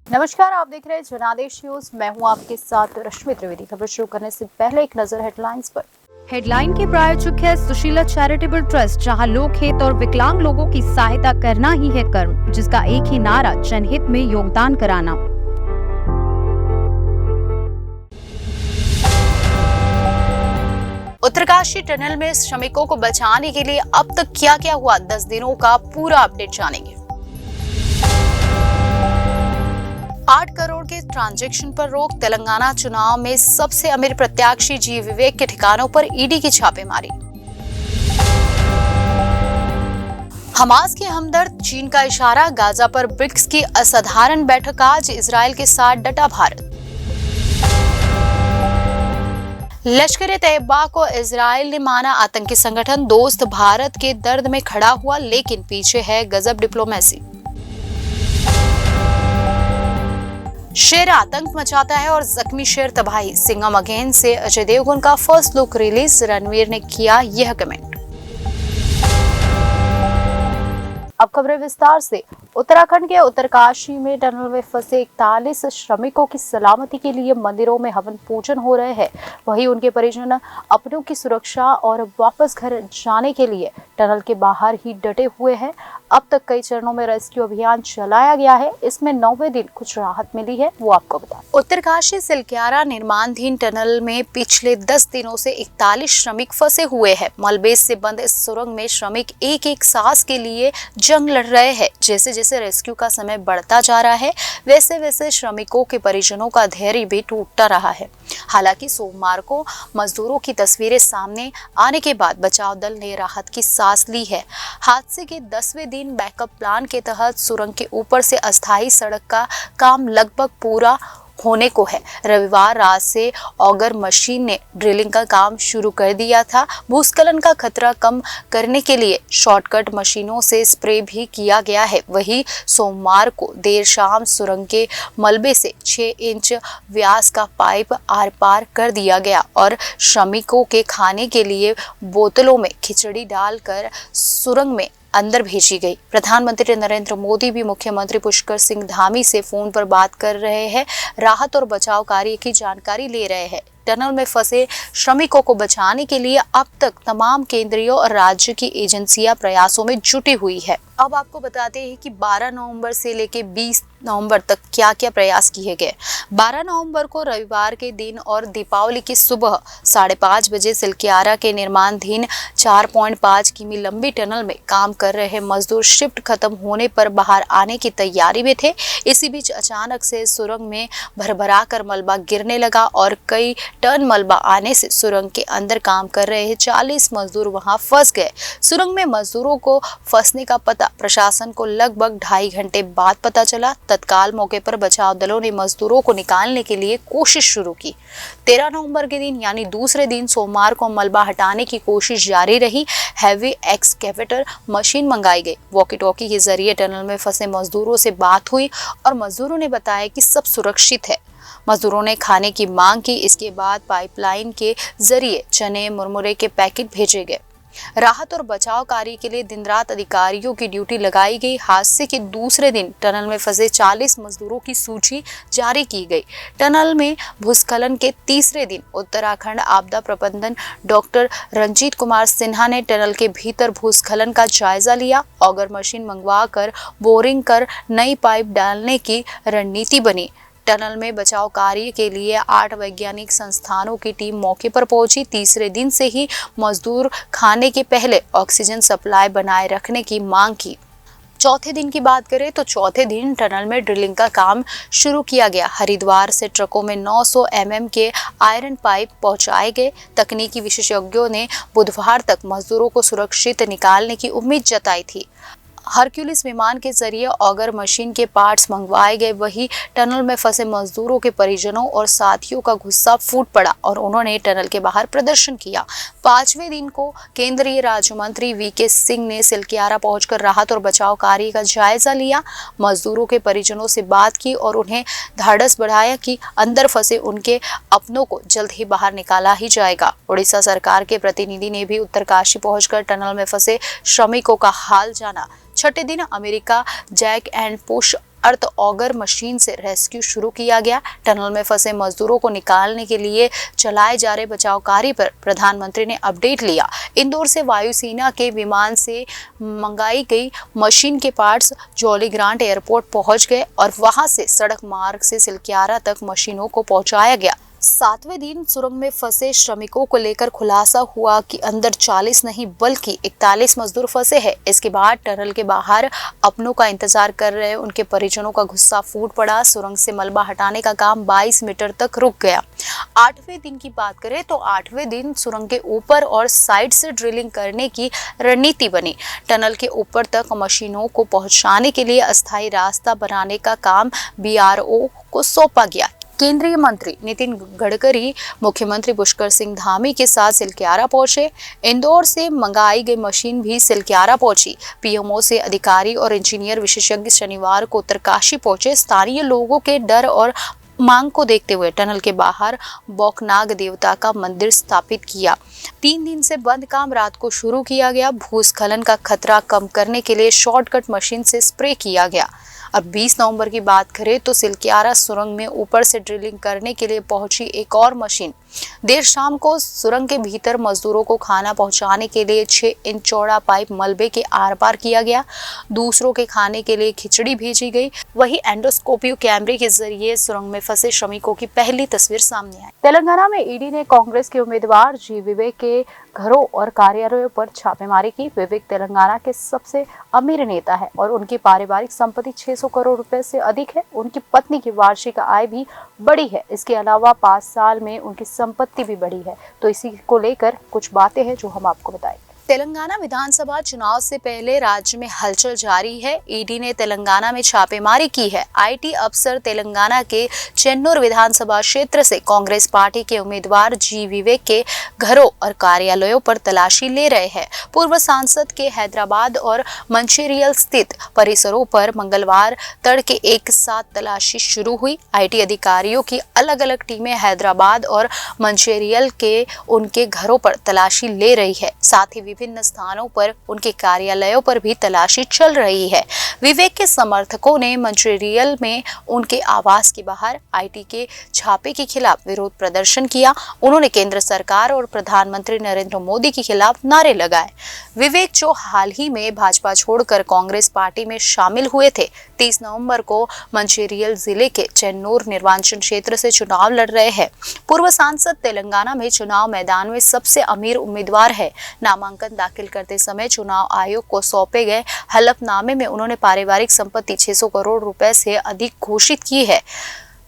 नमस्कार, आप देख रहे हैं जनादेश न्यूज। मैं हूं आपके साथ रश्मि त्रिवेदी। खबर शुरू करने से पहले एक नजर हेडलाइंस पर। हेडलाइन के प्रायोजक है सुशीला चैरिटेबल ट्रस्ट, जहां लोकहित और विकलांग लोगों की सहायता करना ही है कर्म, जिसका एक ही नारा जनहित में योगदान कराना। उत्तरकाशी टनल में श्रमिकों को बचाने के लिए अब तक क्या क्या हुआ, 10 दिनों का पूरा अपडेट जानेंगे। 8 करोड़ के ट्रांजैक्शन पर रोक। तेलंगाना चुनाव में सबसे अमीर प्रत्याशी जी विवेक के ठिकानों पर ईडी की छापेमारी। हमास के हमदर्द, चीन का इशारा। गाजा पर ब्रिक्स की असाधारण बैठक आज। इजरायल के साथ डटा भारत। लश्कर-ए-तैयबा को इजरायल ने माना आतंकी संगठन। दोस्त भारत के दर्द में खड़ा हुआ, लेकिन पीछे है गजब डिप्लोमेसी। शेर आतंक मचाता है और जख्मी शेर तबाही। सिंघम अगेन से अजय देवगन का फर्स्ट लुक रिलीज। रणवीर ने किया यह कमेंट। अब खबरें विस्तार से। उत्तराखंड के उत्तरकाशी में टनल में फंसे 41 श्रमिकों की सलामती के लिए मंदिरों में हवन पूजन हो रहे हैं। वहीं उनके परिजन अपनों की सुरक्षा और वापस घर जाने के लिए टनल के बाहर ही डटे हुए हैं। अब तक कई चरणों में रेस्क्यू अभियान चलाया गया है। इसमें 9वें दिन कुछ राहत मिली है, वो आपको बता। उत्तरकाशी सिलक्यारा निर्माणाधीन टनल में पिछले 10 दिनों से 41 श्रमिक फंसे हुए हैं। मलबे से बंद इस सुरंग में श्रमिक एक एक सांस के लिए जंग लड़ रहे हैं। जैसे जैसे रेस्क्यू का समय बढ़ता जा रहा है, वैसे वैसे श्रमिकों के परिजनों का धैर्य भी टूटता रहा है। हालांकि सोमवार को मजदूरों की तस्वीरें सामने आने के बाद बचाव दल ने राहत की सांस ली है। हादसे के 10वें दिन बैकअप प्लान के तहत सुरंग के ऊपर से अस्थायी सड़क का काम लगभग पूरा होने को है। रविवार रात से ऑगर मशीन ने ड्रिलिंग का काम शुरू कर दिया था। भूस्खलन का खतरा कम करने के लिए शॉर्टकट मशीनों से स्प्रे भी किया गया है। वहीं सोमवार को देर शाम सुरंग के मलबे से 6 इंच व्यास का पाइप आर पार कर दिया गया और श्रमिकों के खाने के लिए बोतलों में खिचड़ी डालकर सुरंग में अंदर भेजी गई। प्रधानमंत्री नरेंद्र मोदी भी मुख्यमंत्री पुष्कर सिंह धामी से फोन पर बात कर रहे हैं। राहत और बचाव कार्य की जानकारी ले रहे हैं। टनल में फंसे श्रमिकों को बचाने के लिए अब तक तमाम केंद्रीय और राज्य की एजेंसियां प्रयासों में जुटी हुई है। अब आपको बताते हैं कि 12 नवंबर से लेकर 20 नवंबर तक क्या क्या प्रयास किए गए। 12 नवंबर को रविवार के दिन और दीपावली की सुबह 5:30 बजे सिलक्यारा के निर्माणाधीन 4.5 किमी लंबी टनल में काम कर रहे मजदूर शिफ्ट खत्म होने पर बाहर आने की तैयारी में थे। इसी बीच अचानक से सुरंग में भरभरा कर मलबा गिरने लगा और कई टन मलबा आने से सुरंग के अंदर काम कर रहे 40 मजदूर वहां फंस गए। सुरंग में मजदूरों को फंसने का पता प्रशासन को लगभग 2.5 घंटे बाद पता चला। तत्काल मौके पर बचाव दलों ने मजदूरों को निकालने के लिए कोशिश शुरू की। 13 नवंबर के दिन यानी दूसरे दिन सोमवार को मलबा हटाने की कोशिश जारी रही। हैवी एक्सकेवेटर मशीन मंगाई गई। वॉकी टॉकी के जरिए टनल में फंसे मजदूरों से बात हुई और मजदूरों ने बताया कि सब सुरक्षित है। मजदूरों ने खाने की मांग की। इसके बाद पाइपलाइन के जरिए चने मुरमुरे के पैकेट भेजे गए। राहत और बचाव कार्य के लिए दिन रात अधिकारियों की ड्यूटी लगाई गई। हादसे के दूसरे दिन टनल में फंसे 40 मजदूरों की सूची जारी की गई। टनल में भूस्खलन के तीसरे दिन उत्तराखंड आपदा प्रबंधन डॉक्टर रंजीत कुमार सिन्हा ने टनल के भीतर भूस्खलन का जायजा लिया। ऑगर मशीन मंगवा कर बोरिंग कर नई पाइप डालने की रणनीति बनी। टनल में बचाव कार्य के लिए 8 वैज्ञानिक संस्थानों की टीम मौके पर पहुंची। तीसरे दिन से ही मजदूर खाने के पहले ऑक्सीजन सप्लाई बनाए रखने की मांग की। चौथे दिन की बात करें तो चौथे दिन टनल में ड्रिलिंग का काम शुरू किया गया। हरिद्वार से ट्रकों में 900 mm के आयरन पाइप पहुंचाए गए। तकनीकी विशेषज्ञों ने बुधवार तक मजदूरों को सुरक्षित निकालने की उम्मीद जताई थी। हरक्यूलिस विमान के जरिए ऑगर मशीन के पार्ट्स मंगवाए गए। वही टनल में फंसे मजदूरों के परिजनों और साथियों का गुस्सा फूट पड़ा और उन्होंने टनल के बाहर प्रदर्शन किया। 5वें दिन को केंद्रीय राज्य मंत्री वीके सिंह ने सिलक्यारा पहुंचकर राहत और बचाव कार्य का जायजा लिया। मजदूरों के परिजनों से बात की और उन्हें ढाढ़स बढ़ाया कि अंदर फंसे उनके अपनों को जल्द ही बाहर निकाला ही जाएगा। उड़ीसा सरकार के प्रतिनिधि ने भी उत्तरकाशी पहुंचकर टनल में फंसे श्रमिकों का हाल जाना। छठे दिन America jack and push earth auger machine से रेस्क्यू शुरू किया गया। टनल में फंसे मजदूरों को निकालने के लिए चलाए जा रहे बचाव कार्य पर प्रधानमंत्री ने अपडेट लिया। इंदौर से वायुसेना के विमान से मंगाई गई मशीन के पार्ट्स जौलीग्रांट एयरपोर्ट पहुंच गए और वहां से सड़क मार्ग से सिलक्यारा तक मशीनों को पहुंचाया गया। 7वें दिन सुरंग में फंसे श्रमिकों को लेकर खुलासा हुआ कि अंदर 40 नहीं बल्कि 41 मजदूर फंसे हैं। इसके बाद टनल के बाहर अपनों का इंतजार कर रहे उनके परिजनों का गुस्सा फूट पड़ा। सुरंग से मलबा हटाने का काम 22 मीटर तक रुक गया। 8वें दिन की बात करें तो 8वें दिन सुरंग के ऊपर और साइड से ड्रिलिंग करने की रणनीति बनी। टनल के ऊपर तक मशीनों को पहुंचाने के लिए अस्थायी रास्ता बनाने का काम BRO को सौंपा गया। केंद्रीय मंत्री नितिन गडकरी मुख्यमंत्री पुष्कर सिंह धामी के साथ सिलक्यारा पहुंचे। इंदौर से मंगाई गई मशीन भी सिलक्यारा पहुंची। PMO से अधिकारी और इंजीनियर विशेषज्ञ शनिवार को उत्तरकाशी पहुंचे। स्थानीय लोगों के डर और मांग को देखते हुए टनल के बाहर बौकनाग देवता का मंदिर स्थापित किया। 3 दिन से बंद काम रात को शुरू किया गया। भूस्खलन का खतरा कम करने के लिए शॉर्टकट मशीन से स्प्रे किया गया। और 20 नवंबर की बात करें तो सिलक्यारा सुरंग में ऊपर से ड्रिलिंग करने के लिए पहुंची एक और मशीन। देर शाम को सुरंग के भीतर मजदूरों को खाना पहुंचाने के लिए 6 इंच चौड़ा पाइप मलबे के आर पार किया गया। दूसरों के खाने के लिए खिचड़ी भेजी गई। वहीं एंडोस्कोपी कैमरे के जरिए सुरंग में फंसे श्रमिकों की पहली तस्वीर सामने आई। तेलंगाना में ईडी ने कांग्रेस के उम्मीदवार जी विवेक के घरों और कार्यालयों पर छापेमारी की। विवेक तेलंगाना के सबसे अमीर नेता है और उनकी पारिवारिक संपत्ति 600 करोड़ रुपए से अधिक है। उनकी पत्नी की वार्षिक आय भी बड़ी है। इसके अलावा 5 साल में उनकी संपत्ति भी बढ़ी है। तो इसी को लेकर कुछ बातें हैं जो हम आपको बताएंगे। तेलंगाना विधानसभा चुनाव से पहले राज्य में हलचल जारी है। ईडी ने तेलंगाना में छापेमारी की है। IT अफसर तेलंगाना के चेन्नूर विधानसभा क्षेत्र से कांग्रेस पार्टी के उम्मीदवार जी विवेक के घरों और कार्यालयों पर तलाशी ले रहे हैं। पूर्व सांसद के हैदराबाद और मंचिरियल स्थित परिसरों पर मंगलवार तड़के एक साथ तलाशी शुरू हुई। IT अधिकारियों की अलग अलग टीमें हैदराबाद और मंचिरियल के उनके घरों पर तलाशी ले रही है। साथ ही विभिन्न स्थानों पर उनके कार्यालयों पर भी तलाशी चल रही है। विवेक के समर्थकों ने मंचिरियल में उनके आवास के बाहर IT के छापे के खिलाफ विरोध प्रदर्शन किया। उन्होंने केंद्र सरकार और प्रधानमंत्री नरेंद्र मोदी के खिलाफ नारे लगाए। विवेक जो हाल ही में भाजपा छोड़कर कांग्रेस पार्टी में शामिल हुए थे, 30 नवंबर को मंचिरियल जिले के चेन्नूर निर्वाचन क्षेत्र से चुनाव लड़ रहे हैं। पूर्व सांसद तेलंगाना में चुनाव मैदान में सबसे अमीर उम्मीदवार है। नामांकन दाखिल करते समय चुनाव आयोग को सौंपे गए हलफनामे में उन्होंने पारिवारिक संपत्ति 600 करोड़ रुपए से अधिक घोषित की है।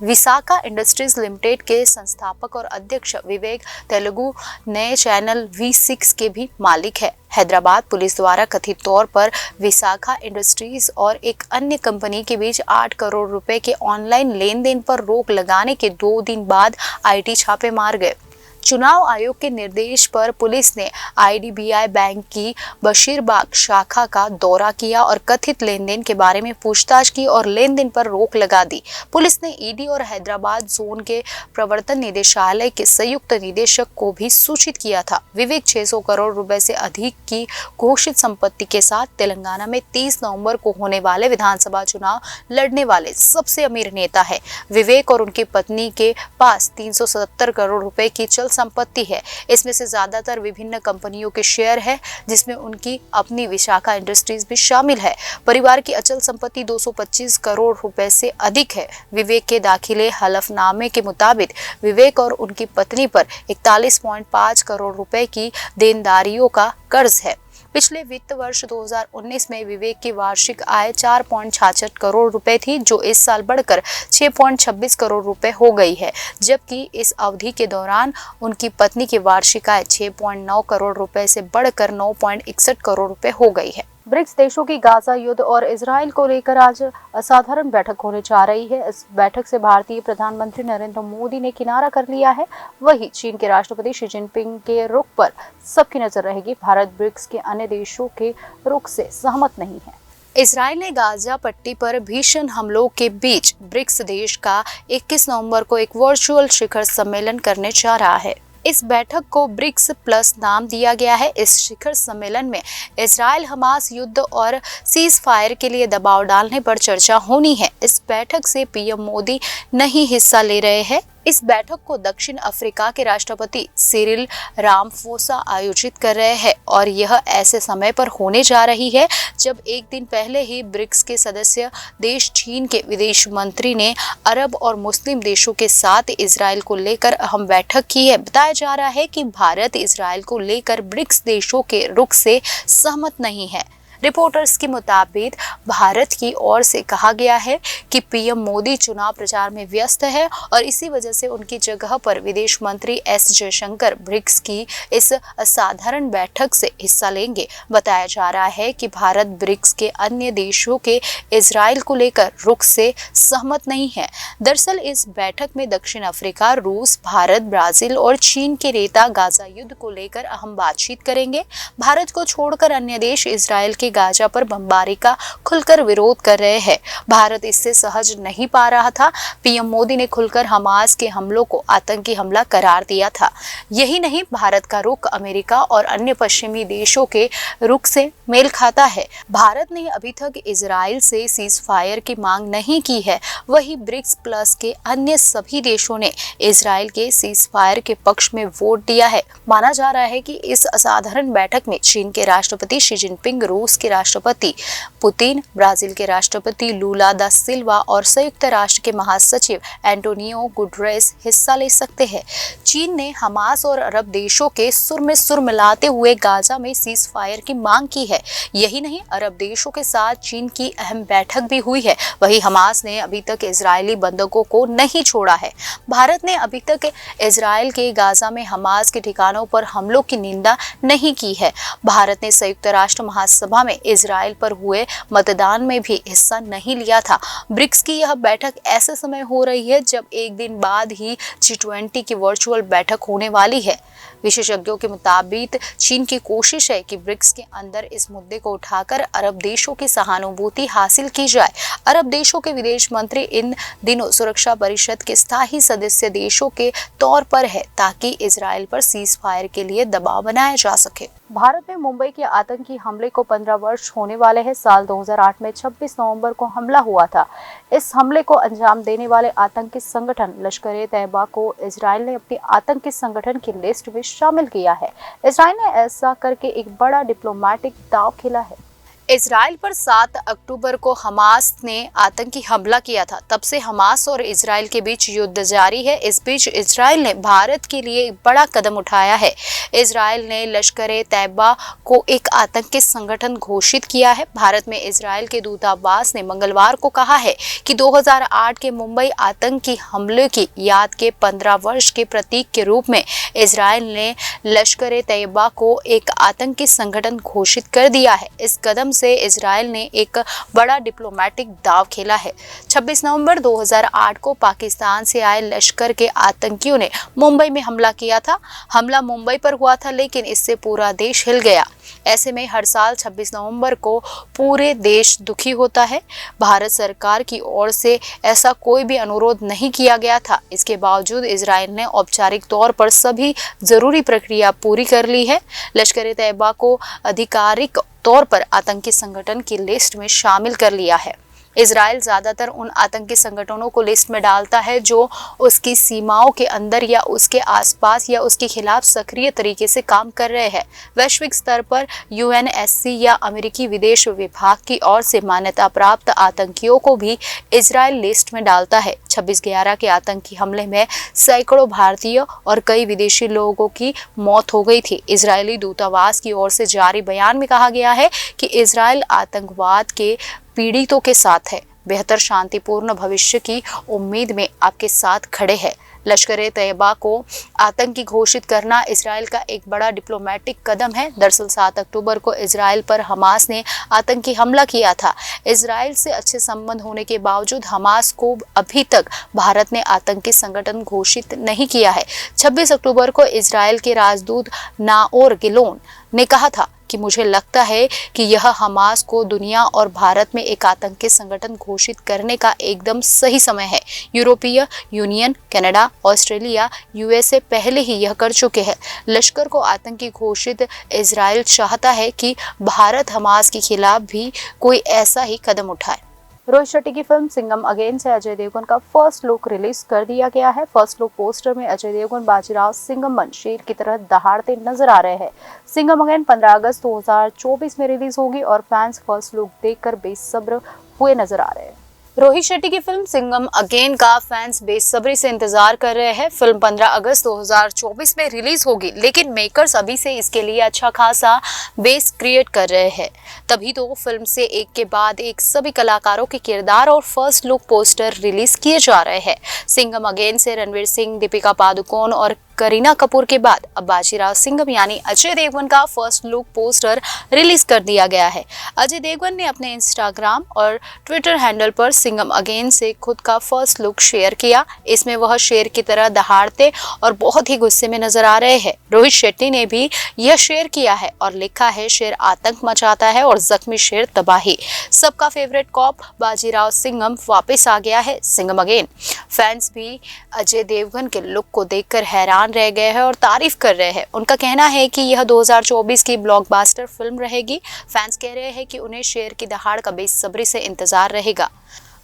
विसाखा इंडस्ट्रीज लिमिटेड के संस्थापक और अध्यक्ष विवेक तेलुगु नए चैनल V6 के भी मालिक है। हैदराबाद पुलिस द्वारा कथित तौर पर विसाखा इंडस्ट्रीज और एक अन्य कंपनी के बीच 8 करोड़ रुपए के ऑनलाइन लेन देन पर रोक लगाने के 2 दिन बाद IT छापे मार गए। चुनाव आयोग के निर्देश पर पुलिस ने IDBI बैंक की बशीरबाग शाखा का दौरा किया और कथित लेन देन के बारे में पूछताछ की और लेन देन पर रोक लगा दी। पुलिस ने ED और हैदराबाद जोन के प्रवर्तन निदेशालय के संयुक्त निदेशक को भी सूचित किया था। विवेक 600 करोड़ रुपए से अधिक की घोषित संपत्ति के साथ तेलंगाना में 30 नवंबर को होने वाले विधानसभा चुनाव लड़ने वाले सबसे अमीर नेता है। विवेक और उनकी पत्नी के पास 370 करोड़ रुपए की चल संपत्ति है। इसमें से ज्यादातर विभिन्न कंपनियों के शेयर है, जिसमें उनकी अपनी विशाखा इंडस्ट्रीज भी शामिल है। परिवार की अचल संपत्ति 225 करोड़ रुपए से अधिक है। विवेक के दाखिले हलफनामे के मुताबिक विवेक और उनकी पत्नी पर 41.5 करोड़ रुपए की देनदारियों का कर्ज है। पिछले वित्त वर्ष 2019 में विवेक की वार्षिक आय 4.66 करोड़ रुपए थी, जो इस साल बढ़कर 6.26 करोड़ रुपए हो गई है, जबकि इस अवधि के दौरान उनकी पत्नी की वार्षिक आय 6.9 करोड़ रुपए से बढ़कर 9.61 करोड़ रुपए हो गई है। ब्रिक्स देशों की गाजा युद्ध और इजराइल को लेकर आज असाधारण बैठक होने जा रही है। इस बैठक से भारतीय प्रधानमंत्री नरेंद्र मोदी ने किनारा कर लिया है। वहीं चीन के राष्ट्रपति शी जिनपिंग के रुख पर सबकी नजर रहेगी। भारत ब्रिक्स के अन्य देशों के रुख से सहमत नहीं है। इजराइल ने गाजा पट्टी पर भीषण हमलों के बीच ब्रिक्स देश का 21 नवंबर को एक वर्चुअल शिखर सम्मेलन करने जा रहा है। इस बैठक को ब्रिक्स प्लस नाम दिया गया है। इस शिखर सम्मेलन में इजराइल हमास युद्ध और सीज फायर के लिए दबाव डालने पर चर्चा होनी है। इस बैठक से पीएम मोदी नहीं हिस्सा ले रहे हैं। इस बैठक को दक्षिण अफ्रीका के राष्ट्रपति सिरिल रामाफोसा आयोजित कर रहे हैं और यह ऐसे समय पर होने जा रही है जब एक दिन पहले ही ब्रिक्स के सदस्य देश चीन के विदेश मंत्री ने अरब और मुस्लिम देशों के साथ इजराइल को लेकर अहम बैठक की है। बताया जा रहा है कि भारत इजराइल को लेकर ब्रिक्स देशों के रुख से सहमत नहीं है। रिपोर्टर्स के मुताबिक भारत की ओर से कहा गया है कि पीएम मोदी चुनाव प्रचार में व्यस्त है और इसी वजह से उनकी जगह पर विदेश मंत्री एस जयशंकर ब्रिक्स की इस असाधारण बैठक से हिस्सा लेंगे। बताया जा रहा है कि भारत ब्रिक्स के अन्य देशों के इजराइल को लेकर रुख से सहमत नहीं है। दरअसल इस बैठक में दक्षिण अफ्रीका, रूस, भारत, ब्राजील और चीन के नेता गाजा युद्ध को लेकर अहम बातचीत करेंगे। भारत को छोड़कर अन्य देश इजराइल के गाजा पर बमबारी का खुलकर विरोध कर रहे हैं। भारत इससे सहज नहीं पा रहा था। पीएम मोदी ने खुलकर हमास के हमलों को आतंकी हमला करार दिया था। यही नहीं, भारत का रुख अमेरिका और अन्य पश्चिमी देशों के रुख से मेल खाता है। भारत ने अभी तक इजराइल से सीज फायर की मांग नहीं की है। वही ब्रिक्स प्लस के अन्य सभी देशों ने इजराइल के सीज फायर के पक्ष में वोट दिया है। माना जा रहा है कि इस असाधारण बैठक में चीन के राष्ट्रपति शी जिनपिंग, रूस के राष्ट्रपति पुतिन, ब्राजील के राष्ट्रपति लूला दा सिल्वा और संयुक्त राष्ट्र के महासचिव एंटोनियो गुटेरेस हिस्सा ले सकते हैं। चीन ने हमास और अरब देशों के सुर में सुर मिलाते हुए गाजा में सीज फायर की मांग की है। यही नहीं, अरब देशों के साथ चीन की अहम बैठक भी हुई है। वही हमास ने अभी तक इजरायली बंधकों को नहीं छोड़ा है। भारत ने अभी तक इजराइल के गाजा में हमास के ठिकानों पर हमलों की निंदा नहीं की है। भारत ने संयुक्त राष्ट्र महासभा में इजराइल पर हुए मतदान में भी हिस्सा नहीं लिया था। ब्रिक्स की यह बैठक ऐसे समय हो रही है जब एक दिन बाद ही G20 की वर्चुअल बैठक होने वाली है। विशेषज्ञों के मुताबिक चीन की कोशिश है कि ब्रिक्स के अंदर इस मुद्दे को उठाकर अरब देशों की सहानुभूति हासिल की जाए। अरब देशों के विदेश मंत्री इन दिनों सुरक्षा परिषद के स्थायी सदस्य देशों के तौर पर है ताकि इजराइल पर सीज फायर के लिए दबाव बनाया जा सके। भारत में मुंबई के आतंकी हमले को 15 वर्ष होने वाले हैं। साल 2008 में 26 नवंबर को हमला हुआ था। इस हमले को अंजाम देने वाले आतंकी संगठन लश्कर-ए-तैयबा को इजराइल ने अपनी आतंकी संगठन की लिस्ट में शामिल किया है। इजराइल ने ऐसा करके एक बड़ा डिप्लोमेटिक दांव खेला है। इजराइल पर 7 अक्टूबर को हमास ने आतंकी हमला किया था। तब से हमास और इजराइल के बीच युद्ध जारी है। इस बीच इजराइल ने भारत के लिए एक बड़ा कदम उठाया है। इजराइल ने लश्कर-ए-तैयबा को एक आतंकी संगठन घोषित किया है। भारत में इजराइल के दूतावास ने मंगलवार को कहा है कि 2008 के मुंबई आतंकी हमले की याद के 15 वर्ष के प्रतीक के रूप में इजराइल ने लश्कर-ए-तैयबा को एक आतंकी संगठन घोषित कर दिया है। इस कदम से इजराइल ने एक बड़ा डिप्लोमेटिक दांव खेला है। 26 नवंबर 2008 को पाकिस्तान से आए लश्कर के आतंकियों ने मुंबई में हमला किया था। हमला मुंबई पर हुआ था, लेकिन इससे पूरा देश हिल गया। ऐसे में हर साल 26 नवंबर को पूरे देश दुखी होता है। भारत सरकार की ओर से ऐसा कोई भी अनुरोध नहीं किया गया था। इसके बावजूद इजराइल ने औपचारिक तौर पर सभी जरूरी प्रक्रिया पूरी कर ली है। लश्कर-ए-तैयबा को आधिकारिक तौर पर आतंकी संगठन की लिस्ट में शामिल कर लिया है। इजराइल ज़्यादातर उन आतंकी संगठनों को लिस्ट में डालता है जो उसकी सीमाओं के अंदर या उसके आसपास या उसके खिलाफ सक्रिय तरीके से काम कर रहे हैं। वैश्विक स्तर पर UNSC या अमेरिकी विदेश विभाग की ओर से मान्यता प्राप्त आतंकियों को भी इजराइल लिस्ट में डालता है। 26/11 के आतंकी हमले में सैकड़ों भारतीय और कई विदेशी लोगों की मौत हो गई थी। इजरायली दूतावास की ओर से जारी बयान में कहा गया है कि इजराइल आतंकवाद के पीड़ितों के साथ है, बेहतर शांतिपूर्ण भविष्य की उम्मीद में आपके साथ खड़े हैं। लश्कर-ए-तैयबा को आतंकी घोषित करना इजराइल का एक बड़ा डिप्लोमेटिक कदम है। दरअसल 7 अक्टूबर को इजराइल पर हमास ने आतंकी हमला किया था। इजराइल से अच्छे संबंध होने के बावजूद हमास को अभी तक भारत ने आतंकी संगठन घोषित नहीं किया है। 26 अक्टूबर को इजराइल के राजदूत नाओर गिलोन ने कहा था कि मुझे लगता है कि यह हमास को दुनिया और भारत में एक आतंकी संगठन घोषित करने का एकदम सही समय है। यूरोपीय यूनियन, कनाडा, ऑस्ट्रेलिया, यूएसए पहले ही यह कर चुके हैं। लश्कर को आतंकी घोषित इजराइल चाहता है कि भारत हमास के खिलाफ भी कोई ऐसा ही कदम उठाए। रोहित शेट्टी की फिल्म सिंघम अगेन से अजय देवगन का फर्स्ट लुक रिलीज कर दिया गया है। फर्स्ट लुक पोस्टर में अजय देवगन बाजीराव सिंघम बन शेर की तरह दहाड़ते नजर आ रहे हैं। सिंघम अगेन 15 अगस्त 2024 में रिलीज होगी और फैंस फर्स्ट लुक देखकर बेसब्र हुए नजर आ रहे हैं। रोहित शेट्टी की फिल्म सिंघम अगेन का फैंस बेसब्री से इंतजार कर रहे हैं। फिल्म 15 अगस्त 2024 में रिलीज होगी, लेकिन मेकर्स अभी से इसके लिए अच्छा खासा बेस क्रिएट कर रहे हैं। तभी तो फिल्म से एक के बाद एक सभी कलाकारों के किरदार और फर्स्ट लुक पोस्टर रिलीज किए जा रहे हैं। सिंघम अगेन से रणवीर सिंह, दीपिका पादुकोण और करीना कपूर के बाद अब बाजीराव सिंघम यानी अजय देवगन का फर्स्ट लुक पोस्टर रिलीज कर दिया गया है। अजय देवगन ने अपने इंस्टाग्राम और ट्विटर हैंडल पर सिंघम अगेन से खुद का फर्स्ट लुक शेयर किया। इसमें वह शेर की तरह दहाड़ते और बहुत ही गुस्से में नजर आ रहे हैं। रोहित शेट्टी ने भी यह शेयर किया है और लिखा है, शेर आतंक मचाता है और जख्मी शेर तबाही। सबका फेवरेट कॉप बाजीराव सिंघम वापस आ गया है। सिंघम अगेन फैंस भी अजय देवगन के लुक को देखकर हैरान रह गए हैं और तारीफ कर रहे हैं। उनका कहना है कि यह 2024 की ब्लॉकबस्टर फिल्म रहेगी। फैंस कह रहे हैं कि उन्हें शेर की दहाड़ का बेसब्री से इंतजार रहेगा।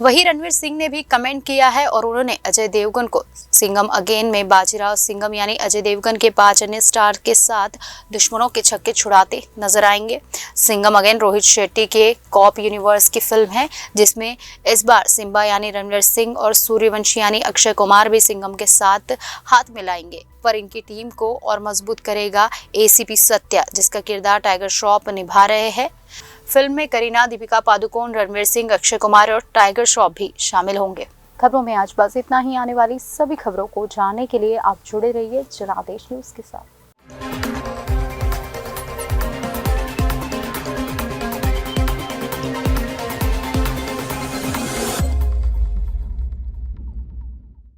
वहीं रणवीर सिंह ने भी कमेंट किया है और उन्होंने अजय देवगन को सिंघम अगेन में बाजीराव सिंघम यानी अजय देवगन के 5 अन्य स्टार के साथ दुश्मनों के छक्के छुड़ाते नजर आएंगे। सिंघम अगेन रोहित शेट्टी के कॉप यूनिवर्स की फिल्म है, जिसमें इस बार सिम्बा यानी रणवीर सिंह और सूर्यवंशी यानी अक्षय कुमार भी सिंघम के साथ हाथ मिलाएंगे। पर इनकी टीम को और मजबूत करेगा एसीपी सत्या, जिसका किरदार टाइगर श्रॉफ निभा रहे हैं। फिल्म में करीना, दीपिका पादुकोण, रणवीर सिंह, अक्षय कुमार और टाइगर श्रॉफ भी शामिल होंगे। खबरों में आज बस इतना ही। आने वाली सभी खबरों को जानने के लिए आप जुड़े रहिए जनादेश न्यूज के साथ।